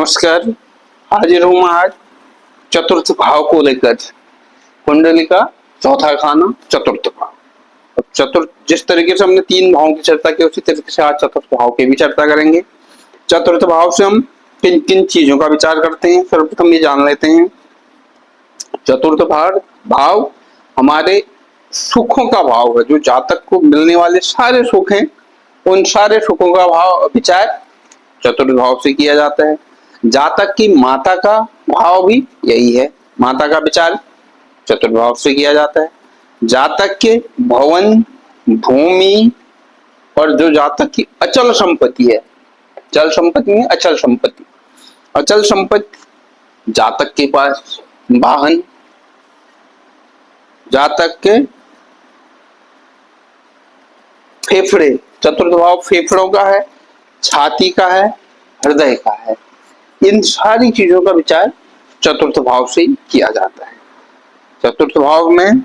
नमस्कार। हाजिर हूं मैं आज चतुर्थ भाव को लेकर। कुंडली का चौथा खाना चतुर्थ भाव। अब चतुर्थ जिस तरीके से हमने तीन भावों की चर्चा की उसी तरीके से आज चतुर्थ भाव की भी चर्चा करेंगे। चतुर्थ भाव से हम किन किन चीजों का विचार करते हैं सर्वप्रथम ये जान लेते हैं। चतुर्थ भाव हमारे सुखों का भाव है। जो जातक को मिलने वाले सारे सुख हैं उन सारे सुखों का भाव विचार चतुर्थ भाव से किया जाता है। जातक की माता का भाव भी यही है, माता का विचार चतुर्थ भाव से किया जाता है। जातक के भवन भूमि और जो जातक की अचल संपत्ति है, चल संपत्ति में अचल संपत्ति, अचल संपत्ति जातक के पास वाहन, जातक के फेफड़े, चतुर्थ भाव फेफड़ों का है, छाती का है, हृदय का है। इन सारी चीजों का विचार चतुर्थ भाव से किया जाता है। चतुर्थ भाव में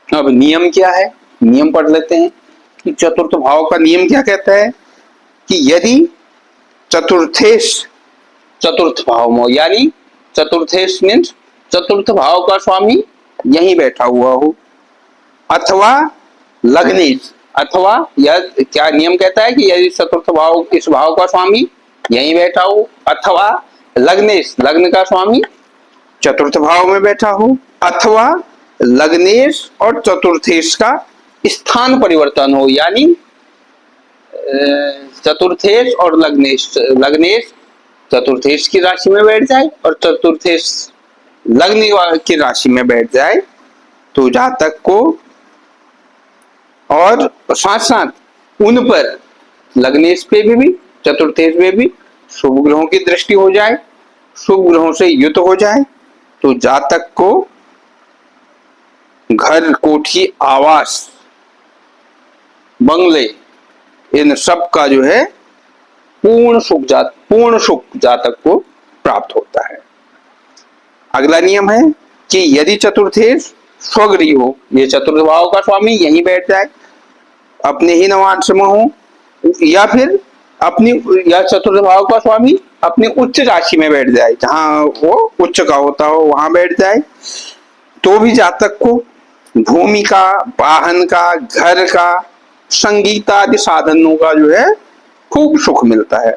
अब नियम क्या है, नियम पढ़ लेते हैं कि चतुर्थ भाव का नियम क्या कहता है कि यदि चतुर्थेश चतुर्थ भाव में, यानी चतुर्थेश मीन्स चतुर्थ भाव का स्वामी यहीं बैठा हुआ हो, अथवा लग्नेश, अथवा यह क्या नियम कहता है कि यदि चतुर्थ भाव इस भाव का स्वामी यहीं बैठा हो, अथवा लग्नेश लग्न का स्वामी चतुर्थ भाव में बैठा हो, अथवा लग्नेश और चतुर्थेश का स्थान परिवर्तन हो, यानी चतुर्थेश और लग्नेश, लग्नेश चतुर्थेश की राशि में बैठ जाए और चतुर्थेश लग्न की राशि में बैठ जाए तो जातक को और साथ साथ उन पर लग्नेश पे भी चतुर्थेश पे भी शुभ ग्रहों की दृष्टि हो जाए, शुभ ग्रहों से युक्त हो जाए तो जातक को घर, कोठी, आवास, बंगले, इन सब का जो है पूर्ण सुख जातक को प्राप्त होता है। अगला नियम है कि यदि चतुर्थेश स्वगृही हो, ये चतुर्थ भाव का स्वामी यहीं बैठ जाए, अपने ही नवांश में हो, या फिर अपनी या चतुर्थ भाव का स्वामी अपने उच्च राशि में बैठ जाए, जहां वो उच्च का होता हो वहां बैठ जाए, तो भी जातक को भूमि का, वाहन का, घर का, संगीत आदि साधनों का जो है खूब सुख मिलता है।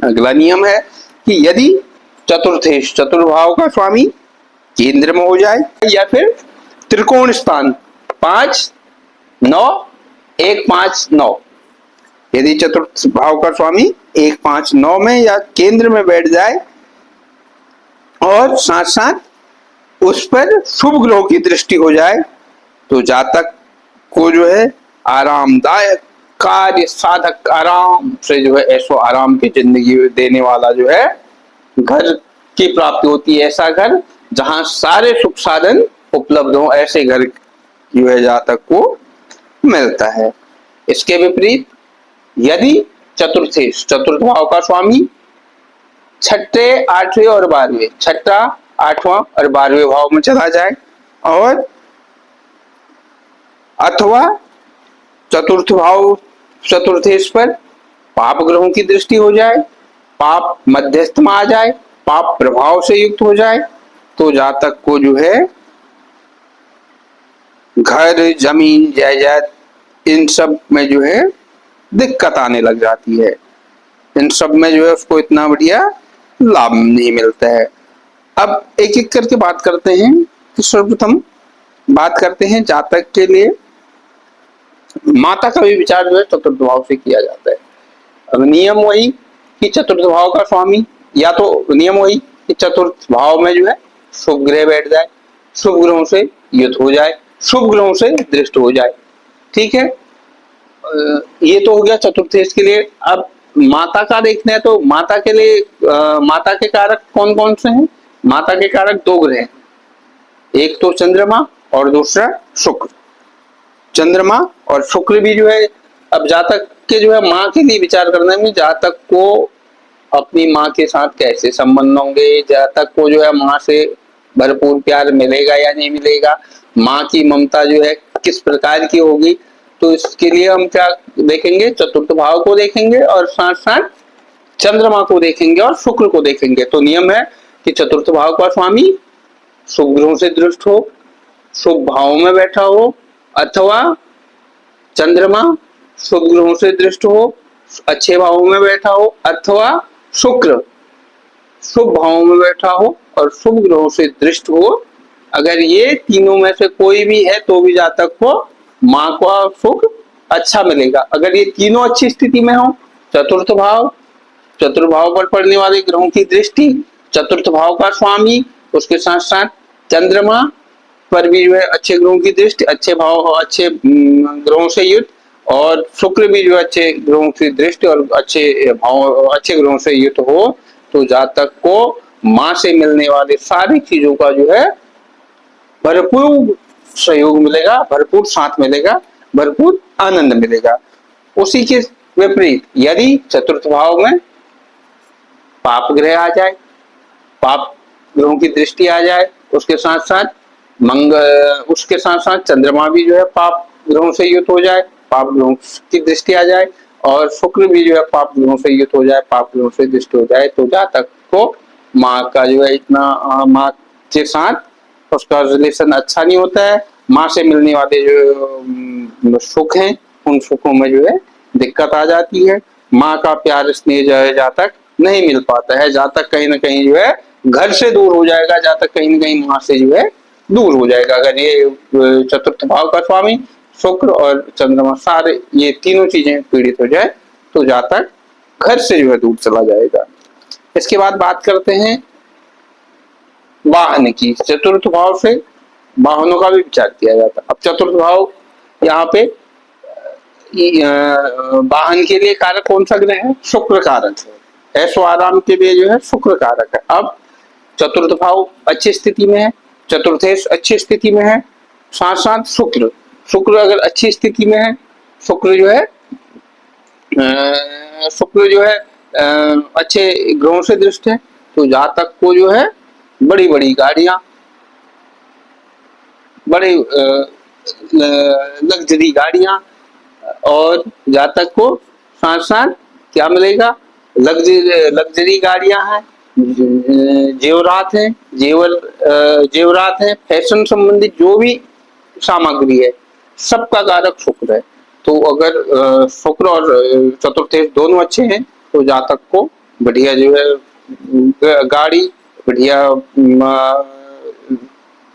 अगला नियम है कि यदि चतुर्थेश चतुर्भाव का स्वामी केंद्र में हो जाए या फिर त्रिकोण स्थान 5, 9, 1, 5, 9, यदि चतुर्थ भाव का स्वामी 1, 5, 9 में या केंद्र में बैठ जाए और साथ साथ उस पर शुभ ग्रहों की दृष्टि हो जाए तो जातक को जो है आरामदायक कार्य साधक आराम से जो है ऐसो आराम की जिंदगी देने वाला जो है घर की प्राप्ति होती है। ऐसा घर जहां सारे सुख साधन उपलब्ध हो, ऐसे घर जो है जातक को मिलता है। इसके विपरीत यदि चतुर्थेश चतुर्थ भाव का स्वामी छठे, आठवें और 12वें, छठा, 8वां और 12वें भाव में चला जाए और अथवा चतुर्थ भाव चतुर्थेश पर पाप ग्रहों की दृष्टि हो जाए, पाप मध्यस्थ में आ जाए, पाप प्रभाव से युक्त हो जाए तो जातक को जो है घर, जमीन, जायदाद इन सब में जो है दिक्कत आने लग जाती है। इन सब में जो है उसको इतना बढ़िया लाभ नहीं मिलता है। अब एक एक करके बात करते हैं कि सर्वप्रथम बात करते हैं जातक के लिए माता का भी विचार जो है चतुर्थ भाव से किया जाता है। अब नियम वही कि चतुर्थ भाव का स्वामी, या तो नियम वही कि चतुर्थ भाव में जो है शुभ ग्रह बैठ जाए, शुभ ग्रहों से युक्त हो जाए, शुभ ग्रहों से दृष्ट हो जाए, ठीक है। ये तो हो गया चतुर्थेश के लिए। अब माता का देखते हैं तो माता के लिए माता के कारक कौन कौन से हैं? माता के कारक 2 ग्रह हैं, एक तो चंद्रमा और दूसरा शुक्र। चंद्रमा और शुक्र भी जो है अब जातक के जो है माँ के लिए विचार करने में, जातक को अपनी माँ के साथ कैसे संबंध होंगे, जातक को जो है माँ से भरपूर प्यार मिलेगा या नहीं मिलेगा, माँ की ममता जो है किस प्रकार की होगी, तो इसके लिए हम क्या देखेंगे, चतुर्थ भाव को देखेंगे और साथ साथ चंद्रमा को देखेंगे और शुक्र को देखेंगे। तो नियम है कि चतुर्थ भाव का स्वामी शुभ ग्रहों से दृष्ट हो, शुभ भाव में बैठा हो, अथवा चंद्रमा शुभ ग्रहों से दृष्ट हो, अच्छे भावों में बैठा हो, अथवा शुक्र शुभ भावों में बैठा हो और शुभ ग्रहों से दृष्ट हो। अगर ये तीनों में से कोई भी है तो भी जातक को माँ का सुख अच्छा मिलेगा। अगर ये तीनों अच्छी स्थिति में हो, चतुर्थ भाव पर पड़ने वाले ग्रहों की दृष्टि, चतुर्थ भाव का स्वामी, उसके साथ साथ चंद्रमा पर भी जो है अच्छे ग्रहों की दृष्टि, अच्छे ग्रहों से युक्त, और शुक्र भी जो अच्छे ग्रहों की दृष्टि और अच्छे ग्रहों से युक्त हो, तो जातक को माँ से मिलने वाले सारी चीजों का जो है भरपूर सहयोग मिलेगा, भरपूर साथ मिलेगा, भरपूर आनंद मिलेगा। उसी के विपरीत यदि चतुर्थ भाव में पाप ग्रह आ जाए, पाप ग्रहों की दृष्टि आ जाए, उसके साथ साथ चंद्रमा भी जो है पाप ग्रहों से युक्त हो जाए, पाप ग्रहों की दृष्टि आ जाए, और शुक्र भी जो है पाप ग्रहों से युक्त हो जाए, पाप ग्रहों से दृष्टि हो जाए, तो जातक को माँ का जो है इतना माँ के साथ उसका रिलेशन अच्छा नहीं होता है। माँ से मिलने वाले जो सुख हैं उन सुखों में जो है दिक्कत आ जाती है। माँ का प्यार स्नेह जो है जातक नहीं मिल पाता है, जातक कहीं ना कहीं जो है घर से दूर हो जाएगा, जातक कहीं ना कहीं माँ से जो है दूर हो जाएगा। अगर ये चतुर्थ भाव का स्वामी शुक्र और चंद्रमा सारे ये तीनों चीजें पीड़ित हो जाए तो जातक घर से जो है दूर चला जाएगा। इसके बाद बात करते हैं वाहन की। चतुर्थ भाव से वाहनों का भी विचार किया जाता है। अब चतुर्थ भाव यहाँ पे वाहन के लिए कारक कौन सा ग्रह है? शुक्र कारक है। ऐशो आराम के लिए जो है शुक्र कारक है। अब चतुर्थ भाव अच्छी स्थिति में है, चतुर्थेश अच्छी स्थिति में है, साथ साथ शुक्र अगर अच्छी स्थिति में है, शुक्र जो है अच्छे ग्रहों से दृष्ट है, तो जातक को जो है बड़ी बड़ी गाड़ियां, बड़े लग्जरी गाड़ियां, और जातक को साथ साथ क्या मिलेगा? लग्जरी गाड़ियां हैं, जेवरात हैं, जेवरात हैं, फैशन संबंधित जो भी सामग्री है सबका कारक शुक्र है। तो अगर शुक्र और चतुर्थेश दोनों अच्छे हैं तो जातक को बढ़िया जो है गाड़ी, बढ़िया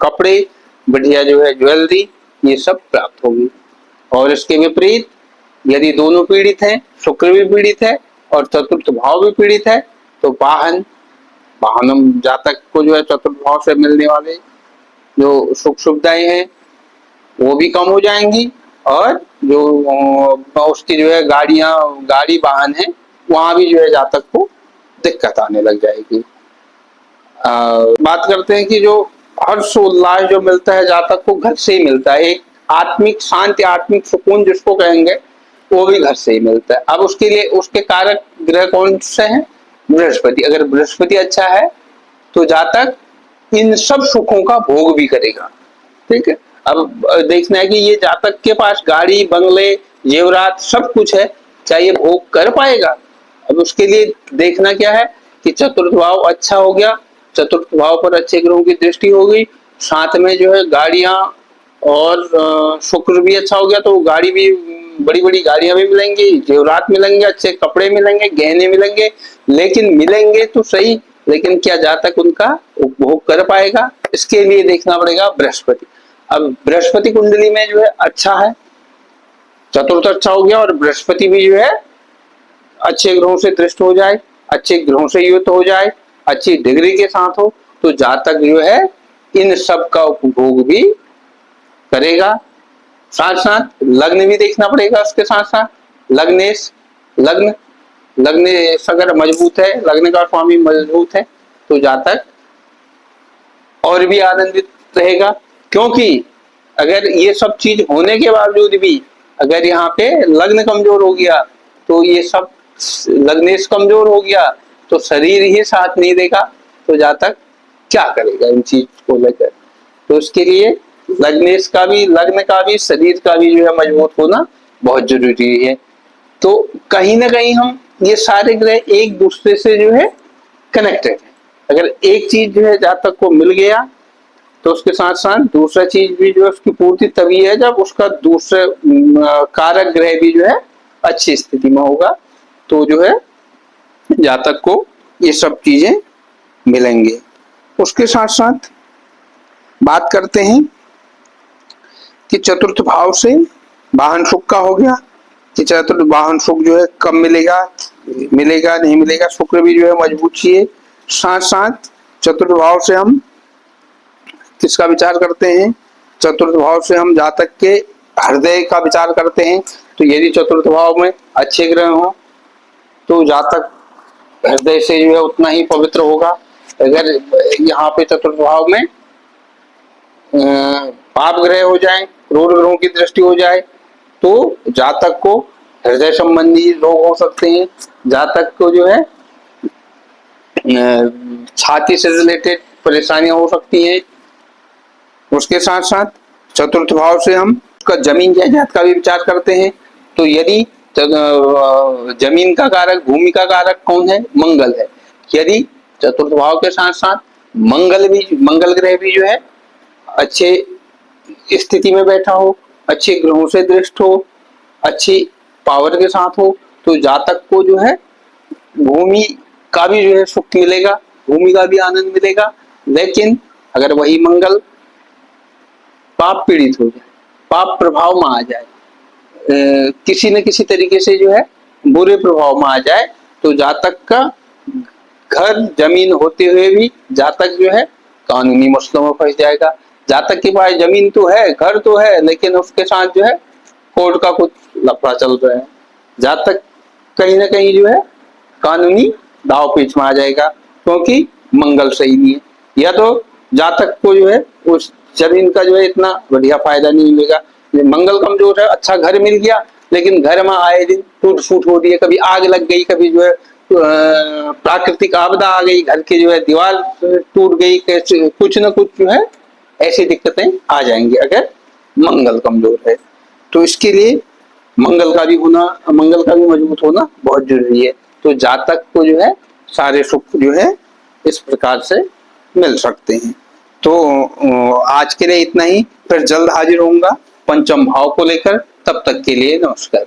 कपड़े, बढ़िया जो है ज्वेलरी, ये सब प्राप्त होगी। और इसके विपरीत यदि दोनों पीड़ित हैं, शुक्र भी पीड़ित है और चतुर्थ भाव भी पीड़ित है, तो वाहन जातक को जो है चतुर्थ भाव से मिलने वाले जो सुख सुविधाएं हैं वो भी कम हो जाएंगी, और जो उसकी जो है गाड़ी वाहन है वहां भी जो है जातक को दिक्कत आने लग जाएगी। बात करते हैं कि जो हर्ष उल्लास जो मिलता है जातक को घर से ही मिलता है। एक आत्मिक शांति, आत्मिक सुकून जिसको कहेंगे, वो भी घर से ही मिलता है। अब उसके लिए उसके कारक ग्रह कौन से हैं? बृहस्पति। अगर बृहस्पति अच्छा है तो जातक इन सब सुखों का भोग भी करेगा। ठीक है, अब देखना है कि ये जातक के पास गाड़ी, बंगले, जेवरात सब कुछ है, क्या ये भोग कर पाएगा? अब उसके लिए देखना क्या है कि चतुर्थ भाव अच्छा हो गया, चतुर्थ भाव पर अच्छे ग्रहों की दृष्टि हो गई, साथ में जो है गाड़ियां और शुक्र भी अच्छा हो गया, तो गाड़ी भी, बड़ी बड़ी गाड़ियां भी मिलेंगी, जेवरात मिलेंगे, अच्छे कपड़े मिलेंगे, गहने मिलेंगे, लेकिन मिलेंगे तो सही, लेकिन क्या जातक उनका उपभोग कर पाएगा? इसके लिए देखना पड़ेगा बृहस्पति। अब बृहस्पति कुंडली में जो है अच्छा है, चतुर्थ अच्छा हो गया और बृहस्पति भी जो है अच्छे ग्रहों से दृष्ट हो जाए, अच्छे ग्रहों से युक्त हो जाए, अच्छी डिग्री के साथ हो, तो जातक जो है इन सब का उपभोग भी करेगा। साथ साथ लग्न भी देखना पड़ेगा। उसके साथ साथ लग्न अगर मजबूत है, लग्न का स्वामी मजबूत है, तो जातक और भी आनंदित रहेगा। क्योंकि अगर ये सब चीज होने के बावजूद भी अगर यहाँ पे लग्न कमजोर हो गया, तो ये सब लग्नेश कमजोर हो गया तो शरीर ही साथ नहीं देगा, तो जातक क्या करेगा इन चीज को लेकर? तो उसके लिए लग्न का भी, शरीर का भी जो है मजबूत होना बहुत जरूरी है। तो कहीं ना कहीं हम ये सारे ग्रह एक दूसरे से जो है कनेक्टेड है। अगर एक चीज जो है जातक को मिल गया तो उसके साथ साथ दूसरा चीज भी जो है उसकी पूर्ति तभी है जब उसका दूसरे कारक ग्रह भी जो है अच्छी स्थिति में होगा, तो जो है जातक को ये सब चीजें मिलेंगे। उसके साथ साथ बात करते हैं कि चतुर्थ भाव से वाहन सुख का हो गया कि चतुर्थ वाहन सुख जो है कब मिलेगा, मिलेगा नहीं मिलेगा, शुक्र भी जो है मजबूत चाहिए। साथ साथ चतुर्थ भाव से हम किसका विचार करते हैं, चतुर्थ भाव से हम जातक के हृदय का विचार करते हैं। तो यदि चतुर्थ भाव में अच्छे ग्रह हो तो जातक हृदय से जो है उतना ही पवित्र होगा। अगर यहाँ पे चतुर्थ भाव में पाप ग्रह हो जाए, क्रूर ग्रहों की दृष्टि हो जाए तो जातक को हृदय संबंधी रोग हो सकते हैं, जातक को जो है छाती से रिलेटेड परेशानियां हो सकती हैं। उसके साथ साथ चतुर्थ भाव से हम उसका जमीन जायदाद का भी विचार करते हैं। तो यदि जमीन का कारक, भूमि का कारक कौन है, मंगल है। यदि चतुर्थ भाव के साथ साथ मंगल ग्रह भी जो है अच्छे स्थिति में बैठा हो, अच्छे ग्रहों से दृष्ट हो, अच्छी पावर के साथ हो, तो जातक को जो है भूमि का भी जो है सुख मिलेगा, भूमि का भी आनंद मिलेगा। लेकिन अगर वही मंगल पाप पीड़ित हो जाए, पाप प्रभाव में आ जाए, किसी न किसी तरीके से जो है बुरे प्रभाव में आ जाए, तो जातक का घर जमीन होते हुए भी जातक जो है कानूनी मसलों में फंस जाएगा। जातक के पास जमीन तो है, घर तो है, लेकिन उसके साथ जो है कोर्ट का कुछ लफड़ा चल रहा है, जातक कहीं ना कहीं जो है कानूनी दाव पेच में आ जाएगा क्योंकि मंगल सही नहीं है। या तो जातक को जो है उस जमीन का जो है इतना बढ़िया फायदा नहीं मिलेगा, मंगल कमजोर है, अच्छा घर मिल गया लेकिन घर में आए दिन टूट फूट हो रही है, कभी आग लग गई, कभी जो है प्राकृतिक आपदा आ गई, घर की जो है दीवार टूट गई, कैसे कुछ ना कुछ जो है ऐसी दिक्कतें आ जाएंगी अगर मंगल कमजोर है। तो इसके लिए मंगल का भी मजबूत होना बहुत जरूरी है। तो जातक को जो है सारे सुख जो है इस प्रकार से मिल सकते हैं। तो आज के लिए इतना ही, फिर जल्द हाजिर होऊंगा पंचम भाव को लेकर। तब तक के लिए नमस्कार।